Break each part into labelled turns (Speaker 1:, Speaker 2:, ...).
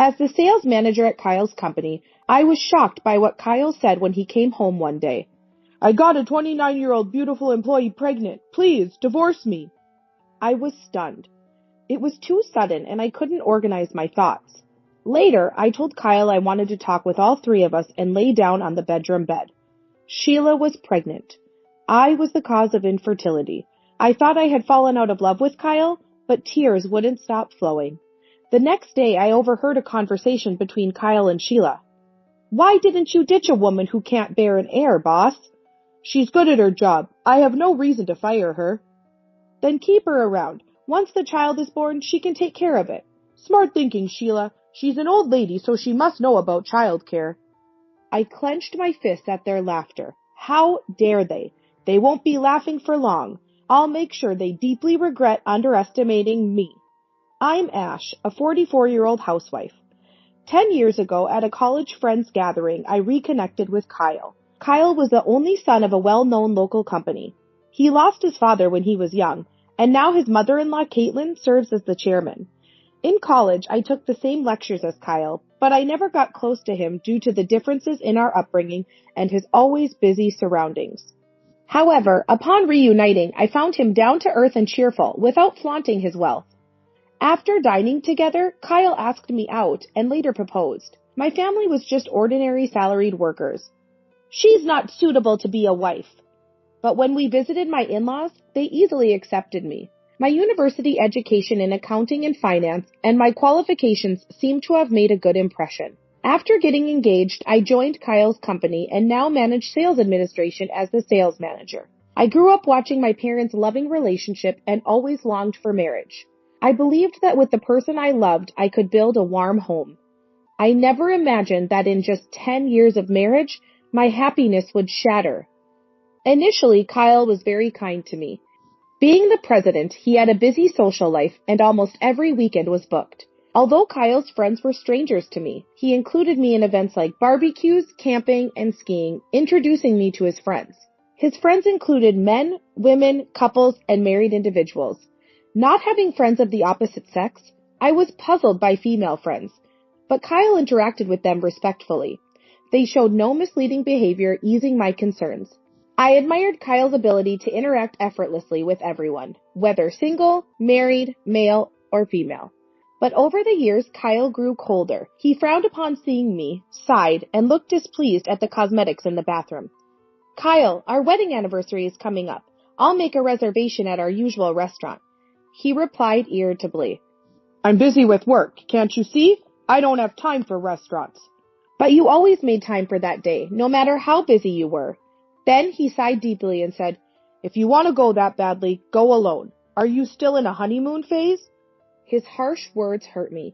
Speaker 1: As the sales manager at Kyle's company, I was shocked by what Kyle said when he came home one day. "I got a 29-year-old beautiful employee pregnant. Please, divorce me." I was stunned. It was too sudden and I couldn't organize my thoughts. Later, I told Kyle I wanted to talk with all three of us and lay down on the bedroom bed. Sheila was pregnant. I was the cause of infertility. I thought I had fallen out of love with Kyle, but tears wouldn't stop flowing. The next day, I overheard a conversation between Kyle and Sheila. "Why didn't you ditch a woman who can't bear an heir, boss?" "She's good at her job. I have no reason to fire her." "Then keep her around. Once the child is born, she can take care of it." "Smart thinking, Sheila. She's an old lady, so she must know about childcare." I clenched my fists at their laughter. How dare they? They won't be laughing for long. I'll make sure they deeply regret underestimating me. I'm Ash, a 44-year-old housewife. 10 years ago, at a college friends gathering, I reconnected with Kyle. Kyle was the only son of a well-known local company. He lost his father when he was young, and now his mother-in-law, Caitlin, serves as the chairman. In college, I took the same lectures as Kyle, but I never got close to him due to the differences in our upbringing and his always busy surroundings. However, upon reuniting, I found him down to earth and cheerful, without flaunting his wealth. After dining together, Kyle asked me out and later proposed. My family was just ordinary salaried workers. "She's not suitable to be a wife." But when we visited my in-laws, they easily accepted me. My university education in accounting and finance and my qualifications seemed to have made a good impression. After getting engaged, I joined Kyle's company and now manage sales administration as the sales manager. I grew up watching my parents' loving relationship and always longed for marriage. I believed that with the person I loved, I could build a warm home. I never imagined that in just 10 years of marriage, my happiness would shatter. Initially, Kyle was very kind to me. Being the president, he had a busy social life and almost every weekend was booked. Although Kyle's friends were strangers to me, he included me in events like barbecues, camping, and skiing, introducing me to his friends. His friends included men, women, couples, and married individuals. Not having friends of the opposite sex, I was puzzled by female friends, but Kyle interacted with them respectfully. They showed no misleading behavior, easing my concerns. I admired Kyle's ability to interact effortlessly with everyone, whether single, married, male, or female. But over the years, Kyle grew colder. He frowned upon seeing me, sighed, and looked displeased at the cosmetics in the bathroom. "Kyle, our wedding anniversary is coming up. I'll make a reservation at our usual restaurant." He replied irritably, "I'm busy with work. Can't you see? I don't have time for restaurants." "But you always made time for that day, no matter how busy you were." Then he sighed deeply and said, "If you want to go that badly, go alone. Are you still in a honeymoon phase?" His harsh words hurt me.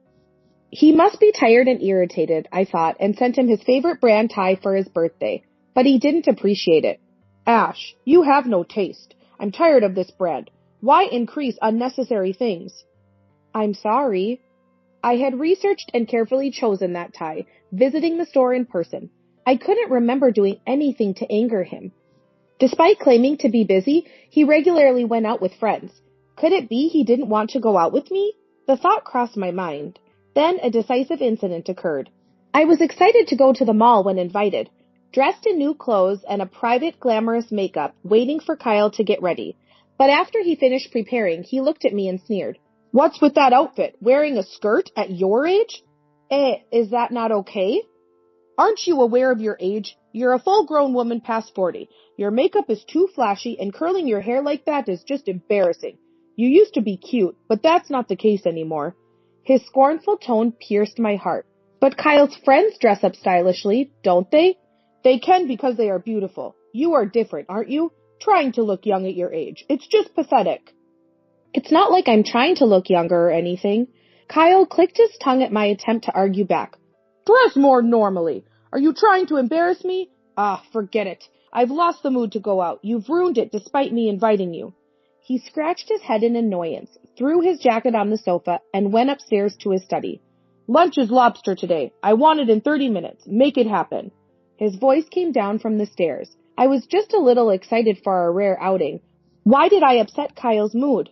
Speaker 1: He must be tired and irritated, I thought, and sent him his favorite brand tie for his birthday. But he didn't appreciate it. "Ash, you have no taste. I'm tired of this brand. Why increase unnecessary things?" "I'm sorry." I had researched and carefully chosen that tie, visiting the store in person. I couldn't remember doing anything to anger him. Despite claiming to be busy, he regularly went out with friends. Could it be he didn't want to go out with me? The thought crossed my mind. Then a decisive incident occurred. I was excited to go to the mall when invited, dressed in new clothes and a private glamorous makeup, waiting for Kyle to get ready. But after he finished preparing, he looked at me and sneered. "What's with that outfit? Wearing a skirt at your age?" Is that not okay?" "Aren't you aware of your age? You're a full-grown woman past 40. Your makeup is too flashy, and curling your hair like that is just embarrassing. You used to be cute, but that's not the case anymore." His scornful tone pierced my heart. "But Kyle's friends dress up stylishly, don't they?" "They can because they are beautiful. You are different, aren't you? Trying to look young at your age. It's just pathetic." "It's not like I'm trying to look younger or anything." Kyle clicked his tongue at my attempt to argue back. "Dress more normally. Are you trying to embarrass me? Forget it. I've lost the mood to go out. You've ruined it despite me inviting you." He scratched his head in annoyance, threw his jacket on the sofa, and went upstairs to his study. "Lunch is lobster today. I want it in 30 minutes. Make it happen." His voice came down from the stairs. I was just a little excited for our rare outing. Why did I upset Kyle's mood?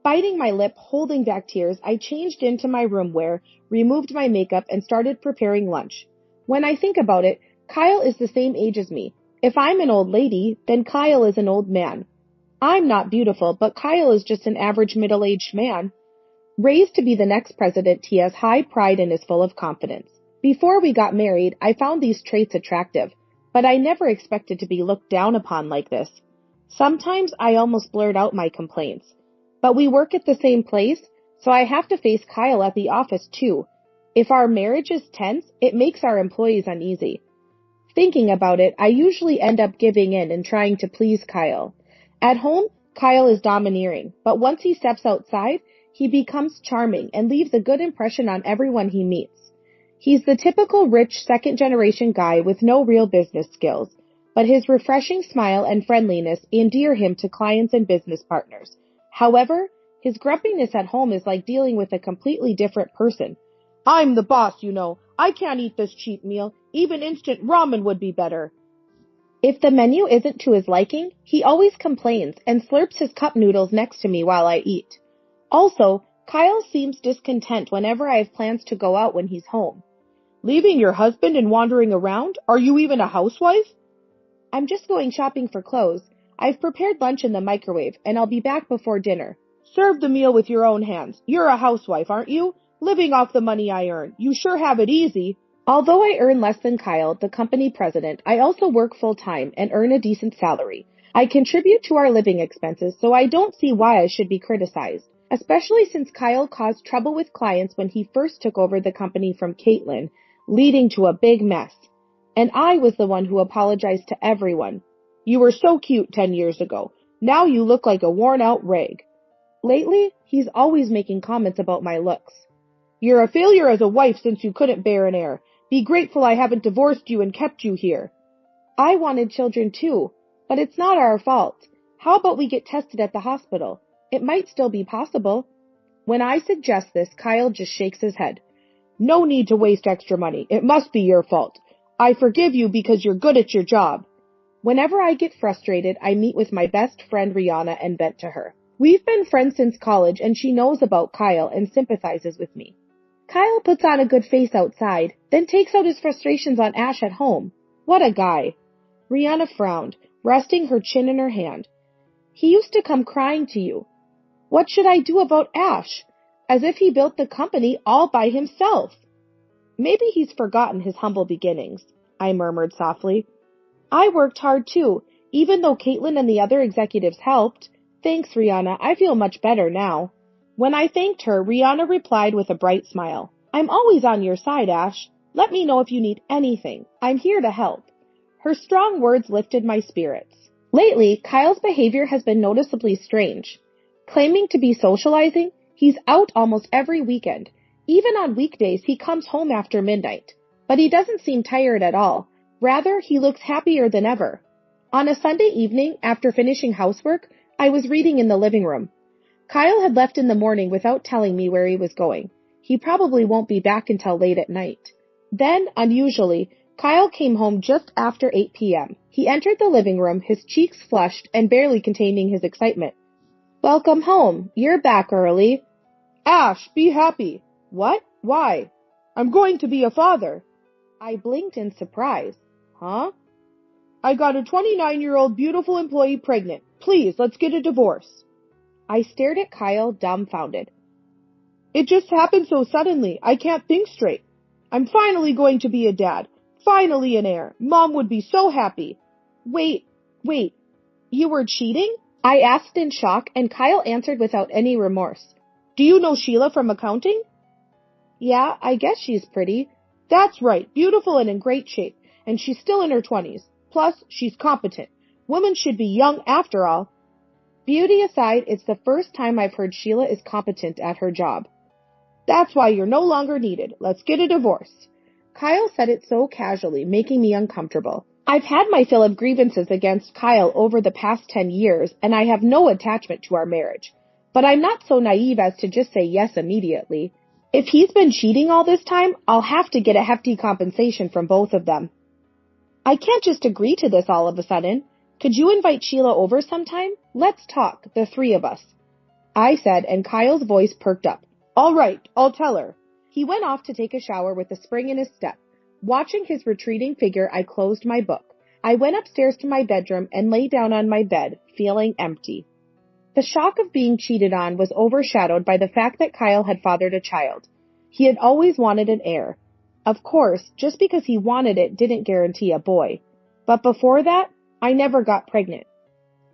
Speaker 1: Biting my lip, holding back tears, I changed into my room wear, removed my makeup, and started preparing lunch. When I think about it, Kyle is the same age as me. If I'm an old lady, then Kyle is an old man. I'm not beautiful, but Kyle is just an average middle-aged man. Raised to be the next president, he has high pride and is full of confidence. Before we got married, I found these traits attractive, but I never expected to be looked down upon like this. Sometimes I almost blurt out my complaints. But we work at the same place, so I have to face Kyle at the office too. If our marriage is tense, it makes our employees uneasy. Thinking about it, I usually end up giving in and trying to please Kyle. At home, Kyle is domineering, but once he steps outside, he becomes charming and leaves a good impression on everyone he meets. He's the typical rich second-generation guy with no real business skills, but his refreshing smile and friendliness endear him to clients and business partners. However, his grumpiness at home is like dealing with a completely different person. I'm the boss, you know. I can't eat this cheap meal. Even instant ramen would be better. If the menu isn't to his liking, he always complains and slurps his cup noodles next to me while I eat. Also, Kyle seems discontent whenever I have plans to go out when he's home. Leaving your husband and wandering around? Are you even a housewife? I'm just going shopping for clothes. I've prepared lunch in the microwave, and I'll be back before dinner. Serve the meal with your own hands. You're a housewife, aren't you? Living off the money I earn. You sure have it easy. Although I earn less than Kyle, the company president, I also work full-time and earn a decent salary. I contribute to our living expenses, so I don't see why I should be criticized, especially since Kyle caused trouble with clients when he first took over the company from Caitlin, leading to a big mess. And I was the one who apologized to everyone. You were so cute 10 years ago. Now you look like a worn-out rag. Lately, he's always making comments about my looks. You're a failure as a wife since you couldn't bear an heir. Be grateful I haven't divorced you and kept you here. I wanted children too, but it's not our fault. How about we get tested at the hospital? It might still be possible. When I suggest this, Kyle just shakes his head. No need to waste extra money. It must be your fault. I forgive you because you're good at your job. Whenever I get frustrated, I meet with my best friend Rihanna and vent to her. We've been friends since college and she knows about Kyle and sympathizes with me. Kyle puts on a good face outside, then takes out his frustrations on Ash at home. What a guy. Rihanna frowned, resting her chin in her hand. He used to come crying to you. What should I do about Ash? As if he built the company all by himself. Maybe he's forgotten his humble beginnings, I murmured softly. I worked hard too, even though Caitlin and the other executives helped. Thanks, Rihanna. I feel much better now. When I thanked her, Rihanna replied with a bright smile. I'm always on your side, Ash. Let me know if you need anything. I'm here to help. Her strong words lifted my spirits. Lately, Kyle's behavior has been noticeably strange. Claiming to be socializing, he's out almost every weekend. Even on weekdays, he comes home after midnight. But he doesn't seem tired at all. Rather, he looks happier than ever. On a Sunday evening, after finishing housework, I was reading in the living room. Kyle had left in the morning without telling me where he was going. He probably won't be back until late at night. Then, unusually, Kyle came home just after 8 p.m. He entered the living room, his cheeks flushed and barely containing his excitement. Welcome home. You're back early. Ash, be happy. What? Why? I'm going to be a father. I blinked in surprise. Huh? I got a 29-year-old beautiful employee pregnant. Please, let's get a divorce. I stared at Kyle, dumbfounded. It just happened so suddenly. I can't think straight. I'm finally going to be a dad. Finally an heir. Mom would be so happy. Wait. You were cheating? I asked in shock, and Kyle answered without any remorse. Do you know Sheila from accounting? Yeah, I guess she's pretty. That's right, beautiful and in great shape, and she's still in her 20s. Plus, she's competent. Women should be young after all. Beauty aside, it's the first time I've heard Sheila is competent at her job. That's why you're no longer needed. Let's get a divorce. Kyle said it so casually, making me uncomfortable. I've had my fill of grievances against Kyle over the past 10 years, and I have no attachment to our marriage. But I'm not so naive as to just say yes immediately. If he's been cheating all this time, I'll have to get a hefty compensation from both of them. I can't just agree to this all of a sudden. Could you invite Sheila over sometime? Let's talk, the three of us. I said, and Kyle's voice perked up. All right, I'll tell her. He went off to take a shower with a spring in his step. Watching his retreating figure, I closed my book. I went upstairs to my bedroom and lay down on my bed, feeling empty. The shock of being cheated on was overshadowed by the fact that Kyle had fathered a child. He had always wanted an heir. Of course, just because he wanted it didn't guarantee a boy. But before that, I never got pregnant.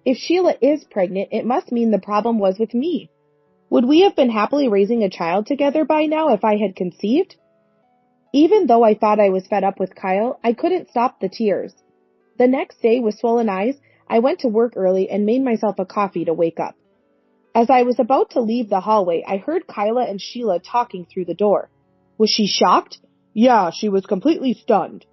Speaker 1: If Sheila is pregnant, it must mean the problem was with me. Would we have been happily raising a child together by now if I had conceived? Even though I thought I was fed up with Kyle, I couldn't stop the tears. The next day, with swollen eyes, I went to work early and made myself a coffee to wake up. As I was about to leave the hallway, I heard Kyla and Sheila talking through the door. Was she shocked? Yeah, she was completely stunned.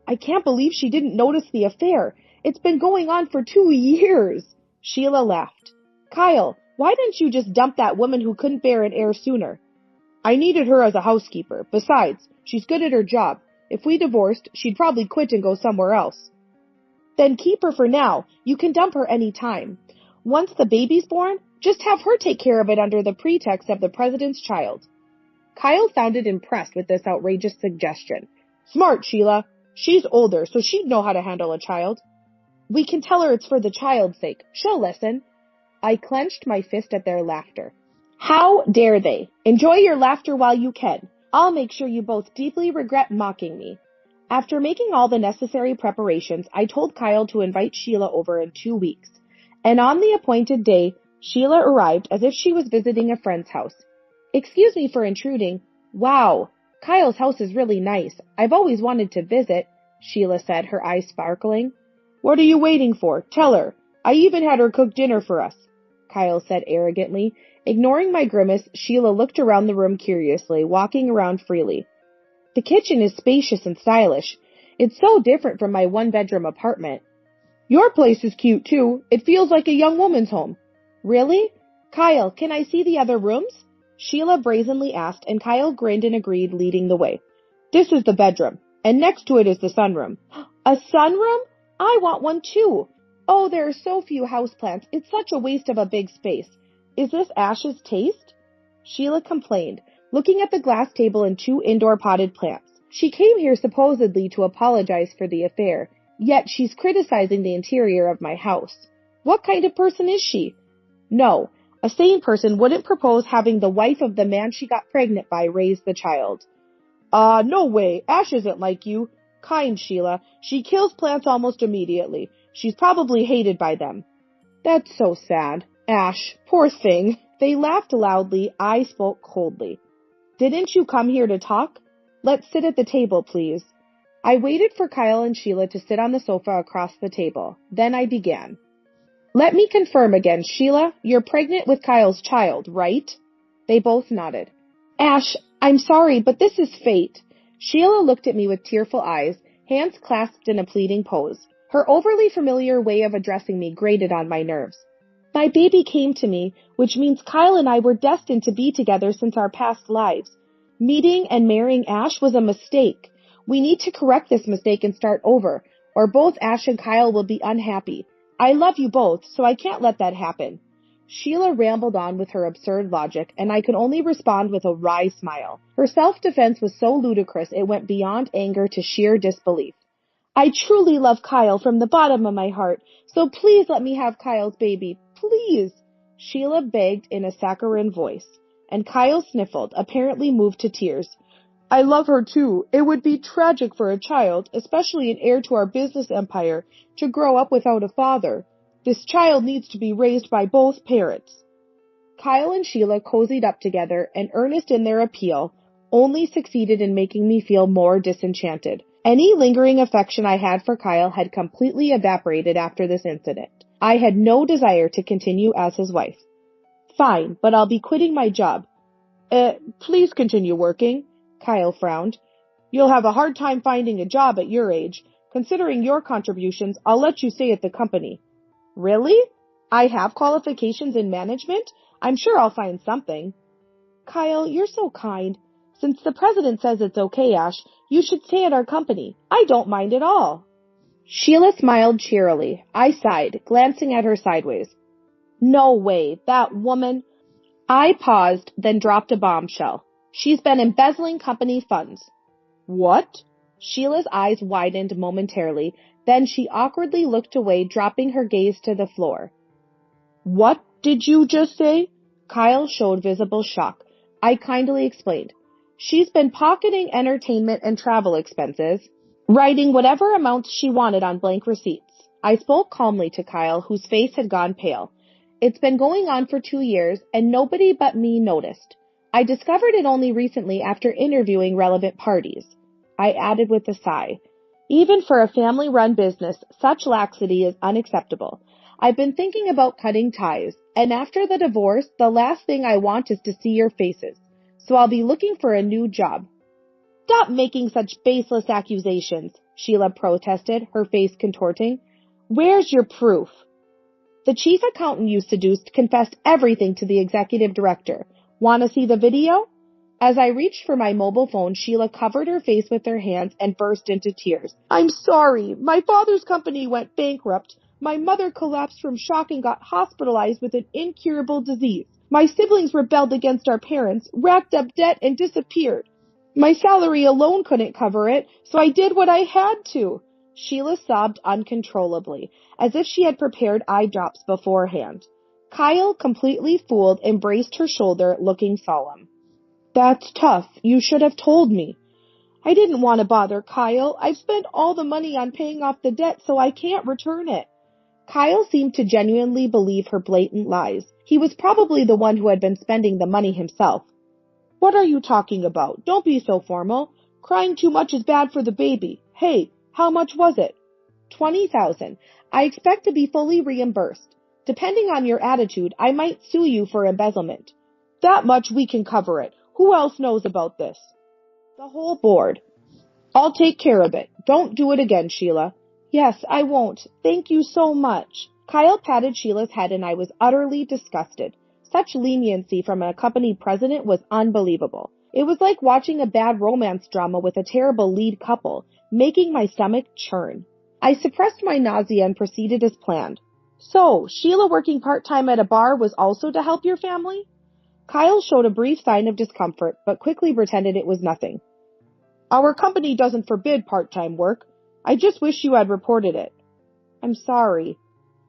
Speaker 1: I can't believe she didn't notice the affair. It's been going on for 2 years. Sheila laughed. Kyle, why didn't you just dump that woman who couldn't bear an heir sooner? I needed her as a housekeeper. Besides, she's good at her job. If we divorced, she'd probably quit and go somewhere else. Then keep her for now. You can dump her any time. Once the baby's born, just have her take care of it under the pretext of the president's child. Kyle sounded impressed with this outrageous suggestion. Smart, Sheila. She's older, so she'd know how to handle a child. We can tell her it's for the child's sake. She'll listen. I clenched my fist at their laughter. How dare they? Enjoy your laughter while you can. I'll make sure you both deeply regret mocking me. After making all the necessary preparations, I told Kyle to invite Sheila over in 2 weeks. And on the appointed day, Sheila arrived as if she was visiting a friend's house. Excuse me for intruding. Wow, Kyle's house is really nice. I've always wanted to visit, Sheila said, her eyes sparkling. What are you waiting for? Tell her. I even had her cook dinner for us, Kyle said arrogantly. Ignoring my grimace, Sheila looked around the room curiously, walking around freely. The kitchen is spacious and stylish. It's so different from my one-bedroom apartment. Your place is cute, too. It feels like a young woman's home. Really? Kyle, can I see the other rooms? Sheila brazenly asked, and Kyle grinned and agreed, leading the way. This is the bedroom, and next to it is the sunroom. A sunroom? I want one, too. Oh, there are so few houseplants. It's such a waste of a big space. Is this Ash's taste? Sheila complained, looking at the glass table and 2 indoor potted plants. She came here supposedly to apologize for the affair, yet she's criticizing the interior of my house. What kind of person is she? No, a sane person wouldn't propose having the wife of the man she got pregnant by raise the child. No way. Ash isn't like you. Kind, Sheila. She kills plants almost immediately. She's probably hated by them. That's so sad. Ash, poor thing. They laughed loudly. I spoke coldly. Didn't you come here to talk? Let's sit at the table, please. I waited for Kyle and Sheila to sit on the sofa across the table. Then I began. Let me confirm again, Sheila, you're pregnant with Kyle's child, right? They both nodded. Ash, I'm sorry, but this is fate. Sheila looked at me with tearful eyes, hands clasped in a pleading pose. Her overly familiar way of addressing me grated on my nerves. My baby came to me, which means Kyle and I were destined to be together since our past lives. Meeting and marrying Ash was a mistake. We need to correct this mistake and start over, or both Ash and Kyle will be unhappy. I love you both, so I can't let that happen. Sheila rambled on with her absurd logic, and I could only respond with a wry smile. Her self-defense was so ludicrous it went beyond anger to sheer disbelief. I truly love Kyle from the bottom of my heart, so please let me have Kyle's baby, please, Sheila begged in a saccharine voice, and Kyle sniffled, apparently moved to tears. I love her too. It would be tragic for a child, especially an heir to our business empire, to grow up without a father. This child needs to be raised by both parents. Kyle and Sheila cozied up together, and earnest in their appeal, only succeeded in making me feel more disenchanted. Any lingering affection I had for Kyle had completely evaporated after this incident. I had no desire to continue as his wife. Fine, but I'll be quitting my job. Please continue working, Kyle frowned. You'll have a hard time finding a job at your age. Considering your contributions, I'll let you stay at the company. Really? I have qualifications in management? I'm sure I'll find something. Kyle, you're so kind. Since the president says it's okay, Ash, you should stay at our company. I don't mind at all. Sheila smiled cheerily. I sighed, glancing at her sideways. No way, that woman. I paused, then dropped a bombshell. She's been embezzling company funds. What? Sheila's eyes widened momentarily, then she awkwardly looked away, dropping her gaze to the floor. What did you just say? Kyle showed visible shock. I kindly explained. She's been pocketing entertainment and travel expenses, writing whatever amounts she wanted on blank receipts. I spoke calmly to Kyle, whose face had gone pale. It's been going on for 2 years, and nobody but me noticed. I discovered it only recently after interviewing relevant parties. I added with a sigh. Even for a family-run business, such laxity is unacceptable. I've been thinking about cutting ties, and after the divorce, the last thing I want is to see your faces. So I'll be looking for a new job. Stop making such baseless accusations, Sheila protested, her face contorting. Where's your proof? The chief accountant you seduced confessed everything to the executive director. Want to see the video? As I reached for my mobile phone, Sheila covered her face with her hands and burst into tears. I'm sorry. My father's company went bankrupt. My mother collapsed from shock and got hospitalized with an incurable disease. My siblings rebelled against our parents, racked up debt, and disappeared. My salary alone couldn't cover it, so I did what I had to. Sheila sobbed uncontrollably, as if she had prepared eye drops beforehand. Kyle, completely fooled, embraced her shoulder, looking solemn. That's tough. You should have told me. I didn't want to bother Kyle. I've spent all the money on paying off the debt, so I can't return it. Kyle seemed to genuinely believe her blatant lies. He was probably the one who had been spending the money himself. What are you talking about? Don't be so formal. Crying too much is bad for the baby. Hey, how much was it? $20,000. I expect to be fully reimbursed. Depending on your attitude, I might sue you for embezzlement. That much we can cover it. Who else knows about this? The whole board. I'll take care of it. Don't do it again, Sheila. Yes, I won't. Thank you so much. Kyle patted Sheila's head and I was utterly disgusted. Such leniency from a company president was unbelievable. It was like watching a bad romance drama with a terrible lead couple, making my stomach churn. I suppressed my nausea and proceeded as planned. So, Sheila working part-time at a bar was also to help your family? Kyle showed a brief sign of discomfort, but quickly pretended it was nothing. Our company doesn't forbid part-time work. I just wish you had reported it. I'm sorry.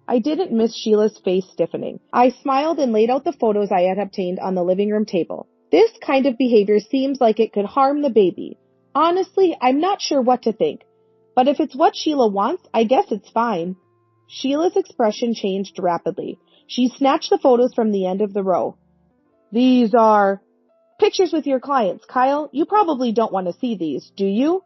Speaker 1: I didn't miss Sheila's face stiffening. I smiled and laid out the photos I had obtained on the living room table. This kind of behavior seems like it could harm the baby. Honestly, I'm not sure what to think. But if it's what Sheila wants, I guess it's fine. Sheila's expression changed rapidly. She snatched the photos from the end of the row. These are pictures with your clients, Kyle. You probably don't want to see these, do you?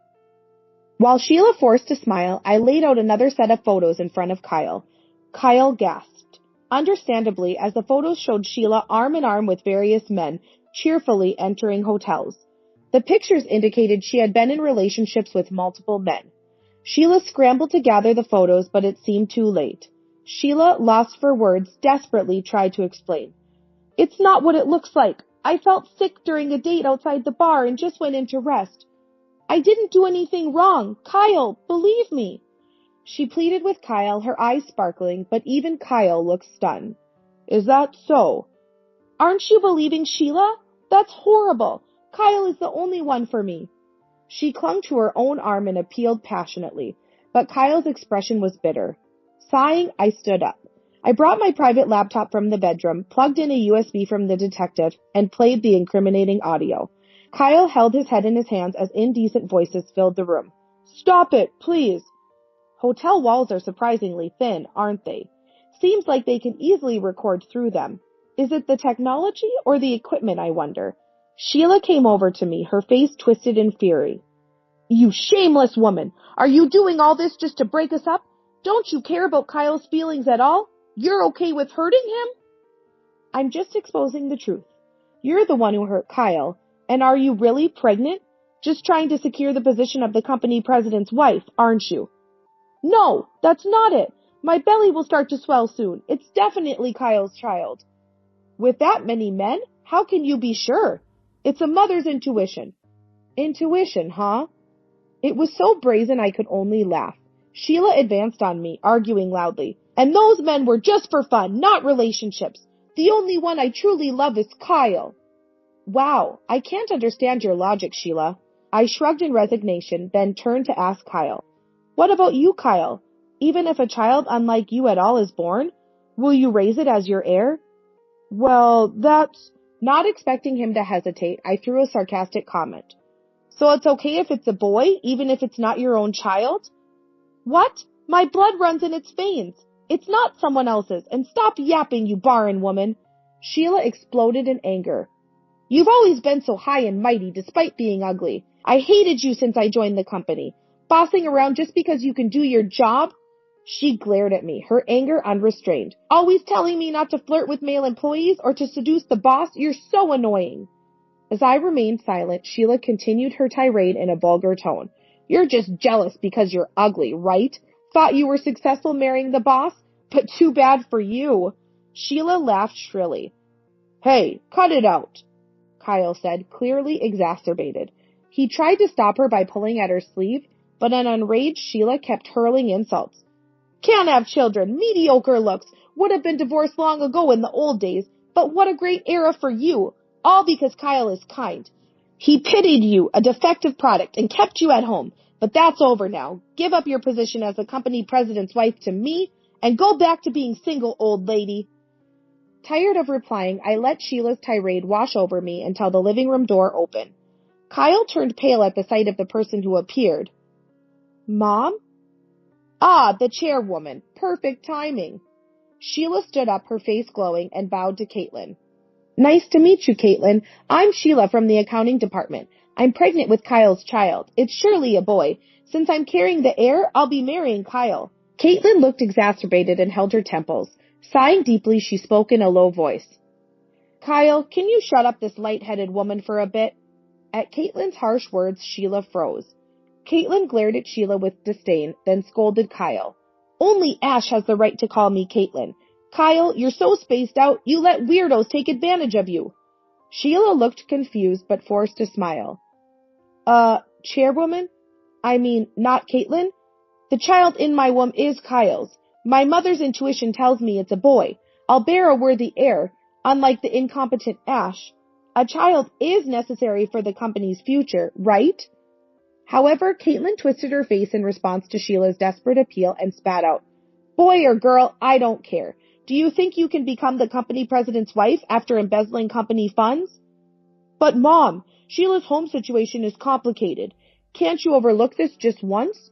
Speaker 1: While Sheila forced a smile, I laid out another set of photos in front of Kyle. Kyle gasped, understandably, as the photos showed Sheila arm in arm with various men, cheerfully entering hotels. The pictures indicated she had been in relationships with multiple men. Sheila scrambled to gather the photos, but it seemed too late. Sheila, lost for words, desperately tried to explain. It's not what it looks like. I felt sick during a date outside the bar and just went in to rest. I didn't do anything wrong. Kyle, believe me. She pleaded with Kyle, her eyes sparkling, but even Kyle looked stunned. Is that so? Aren't you believing Sheila? That's horrible. Kyle is the only one for me. She clung to her own arm and appealed passionately, but Kyle's expression was bitter. Sighing, I stood up. I brought my private laptop from the bedroom, plugged in a USB from the detective, and played the incriminating audio. Kyle held his head in his hands as indecent voices filled the room. Stop it, please. Hotel walls are surprisingly thin, aren't they? Seems like they can easily record through them. Is it the technology or the equipment, I wonder? Sheila came over to me, her face twisted in fury. You shameless woman! Are you doing all this just to break us up? Don't you care about Kyle's feelings at all? You're okay with hurting him? I'm just exposing the truth. You're the one who hurt Kyle. And are you really pregnant? Just trying to secure the position of the company president's wife, aren't you? No, that's not it. My belly will start to swell soon. It's definitely Kyle's child. With that many men, how can you be sure? It's a mother's intuition. Intuition, huh? It was so brazen I could only laugh. Sheila advanced on me, arguing loudly. And those men were just for fun, not relationships. The only one I truly love is Kyle. Wow, I can't understand your logic, Sheila. I shrugged in resignation, then turned to ask Kyle. What about you, Kyle? Even if a child unlike you at all is born, will you raise it as your heir? Well, that's... Not expecting him to hesitate, I threw a sarcastic comment. So it's okay if it's a boy, even if it's not your own child? What? My blood runs in its veins. It's not someone else's, and stop yapping, you barren woman. Sheila exploded in anger. You've always been so high and mighty despite being ugly. I hated you since I joined the company. Bossing around just because you can do your job? She glared at me, her anger unrestrained. Always telling me not to flirt with male employees or to seduce the boss? You're so annoying. As I remained silent, Sheila continued her tirade in a vulgar tone. You're just jealous because you're ugly, right? Thought you were successful marrying the boss? But too bad for you. Sheila laughed shrilly. Hey, cut it out, Kyle said, clearly exacerbated. He tried to stop her by pulling at her sleeve, but an enraged Sheila kept hurling insults. Can't have children, mediocre looks, would have been divorced long ago in the old days, but what a great era for you, all because Kyle is kind. He pitied you, a defective product, and kept you at home, but that's over now. Give up your position as the company president's wife to me, and go back to being single, old lady. Tired of replying, I let Sheila's tirade wash over me until the living room door opened. Kyle turned pale at the sight of the person who appeared. Mom? Ah, the chairwoman. Perfect timing. Sheila stood up, her face glowing, and bowed to Caitlin. Nice to meet you, Caitlin. I'm Sheila from the accounting department. I'm pregnant with Kyle's child. It's surely a boy. Since I'm carrying the heir, I'll be marrying Kyle. Caitlin looked exacerbated and held her temples. Sighing deeply, she spoke in a low voice. Kyle, can you shut up this light-headed woman for a bit? At Caitlin's harsh words, Sheila froze. Caitlin glared at Sheila with disdain, then scolded Kyle. Only Ash has the right to call me Caitlin. Kyle, you're so spaced out, you let weirdos take advantage of you. Sheila looked confused, but forced a smile. Chairwoman? I mean, not Caitlin? The child in my womb is Kyle's. My mother's intuition tells me it's a boy. I'll bear a worthy heir, unlike the incompetent Ash. A child is necessary for the company's future, right? However, Caitlin twisted her face in response to Sheila's desperate appeal and spat out. Boy or girl, I don't care. Do you think you can become the company president's wife after embezzling company funds? But Mom, Sheila's home situation is complicated. Can't you overlook this just once?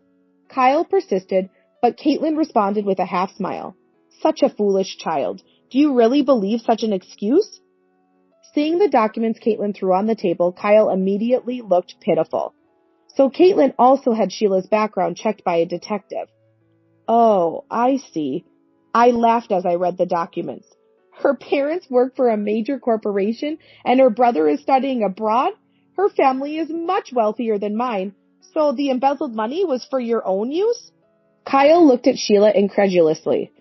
Speaker 1: Kyle persisted, but Caitlin responded with a half smile. Such a foolish child. Do you really believe such an excuse? Seeing the documents Caitlin threw on the table, Kyle immediately looked pitiful. So Caitlin also had Sheila's background checked by a detective. Oh, I see. I laughed as I read the documents. Her parents work for a major corporation and her brother is studying abroad? Her family is much wealthier than mine, so the embezzled money was for your own use? Kyle looked at Sheila incredulously.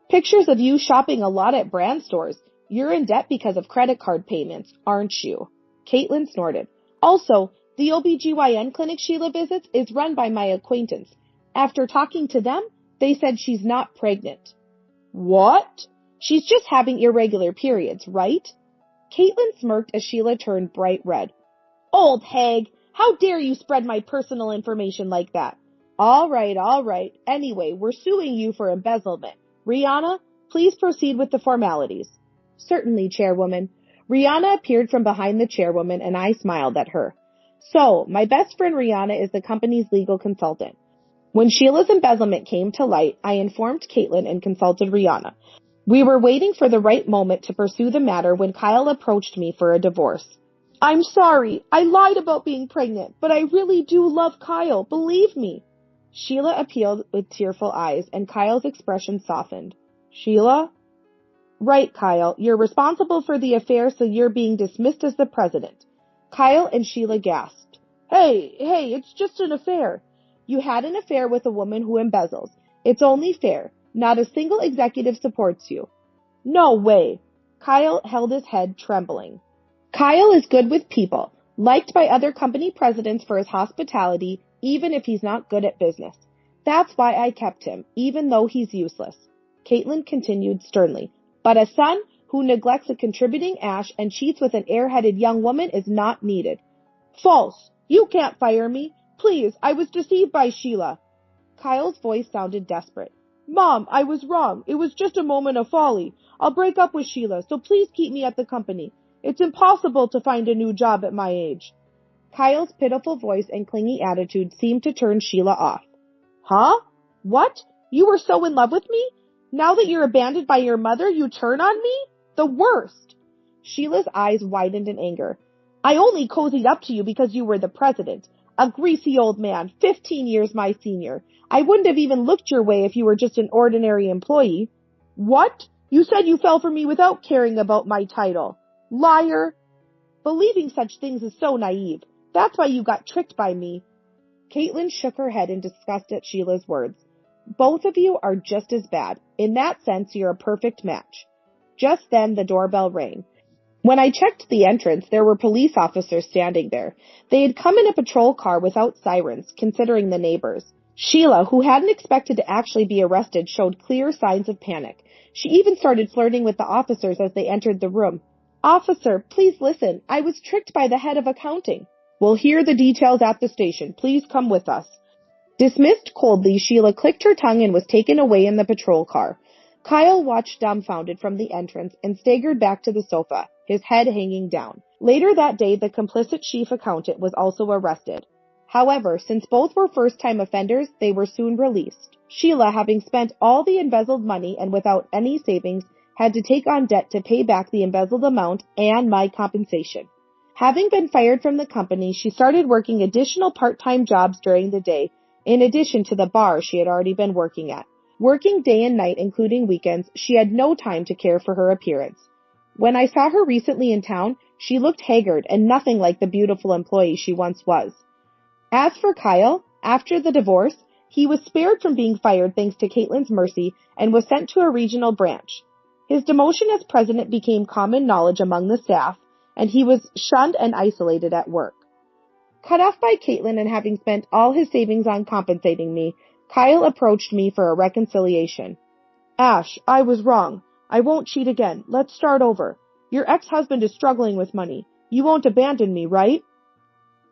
Speaker 1: Pictures of you shopping a lot at brand stores. You're in debt because of credit card payments, aren't you? Caitlin snorted. Also, the OBGYN clinic Sheila visits is run by my acquaintance. After talking to them, they said she's not pregnant. What? She's just having irregular periods, right? Caitlin smirked as Sheila turned bright red. Old hag, how dare you spread my personal information like that? All right. Anyway, we're suing you for embezzlement. Rihanna, please proceed with the formalities. Certainly, Chairwoman. Rihanna appeared from behind the chairwoman and I smiled at her. So, my best friend Rihanna is the company's legal consultant. When Sheila's embezzlement came to light, I informed Caitlin and consulted Rihanna. We were waiting for the right moment to pursue the matter when Kyle approached me for a divorce. I'm sorry, I lied about being pregnant, but I really do love Kyle, believe me. Sheila appealed with tearful eyes, and Kyle's expression softened. Sheila? Right, Kyle, you're responsible for the affair, so you're being dismissed as the president. Kyle and Sheila gasped. Hey, it's just an affair. You had an affair with a woman who embezzles. It's only fair. Not a single executive supports you. No way. Kyle held his head, trembling. Kyle is good with people, liked by other company presidents for his hospitality, even if he's not good at business. That's why I kept him, even though he's useless. Caitlin continued sternly. But a son who neglects a contributing ash and cheats with an airheaded young woman is not needed. False! You can't fire me! Please, I was deceived by Sheila. Kyle's voice sounded desperate. Mom, I was wrong. It was just a moment of folly. I'll break up with Sheila, so please keep me at the company. It's impossible to find a new job at my age. Kyle's pitiful voice and clingy attitude seemed to turn Sheila off. Huh? What? You were so in love with me? Now that you're abandoned by your mother, you turn on me? The worst! Sheila's eyes widened in anger. I only cozied up to you because you were the president. A greasy old man, 15 years my senior. I wouldn't have even looked your way if you were just an ordinary employee. What? You said you fell for me without caring about my title. Liar! Believing such things is so naive. That's why you got tricked by me. Caitlin shook her head in disgust at Sheila's words. Both of you are just as bad. In that sense, you're a perfect match. Just then, the doorbell rang. When I checked the entrance, there were police officers standing there. They had come in a patrol car without sirens, considering the neighbors. Sheila, who hadn't expected to actually be arrested, showed clear signs of panic. She even started flirting with the officers as they entered the room. Officer, please listen. I was tricked by the head of accounting. We'll hear the details at the station. Please come with us. Dismissed coldly, Sheila clicked her tongue and was taken away in the patrol car. Kyle watched dumbfounded from the entrance and staggered back to the sofa, his head hanging down. Later that day, the complicit chief accountant was also arrested. However, since both were first-time offenders, they were soon released. Sheila, having spent all the embezzled money and without any savings, had to take on debt to pay back the embezzled amount and my compensation. Having been fired from the company, she started working additional part-time jobs during the day, in addition to the bar she had already been working at. Working day and night, including weekends, she had no time to care for her appearance. When I saw her recently in town, she looked haggard and nothing like the beautiful employee she once was. As for Kyle, after the divorce, he was spared from being fired thanks to Caitlin's mercy and was sent to a regional branch. His demotion as president became common knowledge among the staff, and he was shunned and isolated at work. Cut off by Caitlin and having spent all his savings on compensating me, Kyle approached me for a reconciliation. Ash, I was wrong. I won't cheat again. Let's start over. Your ex-husband is struggling with money. You won't abandon me, right?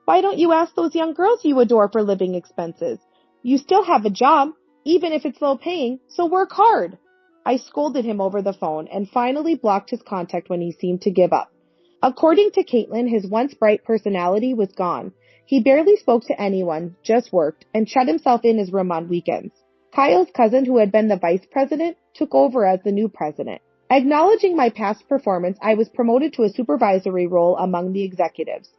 Speaker 1: Why don't you ask those young girls you adore for living expenses? You still have a job, even if it's low paying, so work hard. I scolded him over the phone and finally blocked his contact when he seemed to give up. According to Caitlin, his once bright personality was gone. He barely spoke to anyone, just worked, and shut himself in his room on weekends. Kyle's cousin, who had been the vice president, took over as the new president. Acknowledging my past performance, I was promoted to a supervisory role among the executives.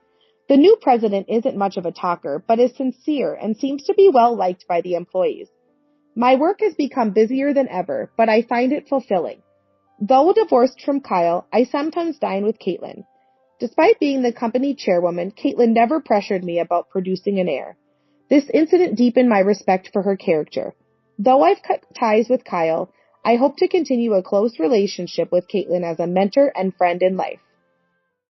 Speaker 1: The new president isn't much of a talker, but is sincere and seems to be well liked by the employees. My work has become busier than ever, but I find it fulfilling. Though divorced from Kyle, I sometimes dine with Caitlin. Despite being the company chairwoman, Caitlin never pressured me about producing an heir. This incident deepened my respect for her character. Though I've cut ties with Kyle, I hope to continue a close relationship with Caitlin as a mentor and friend in life.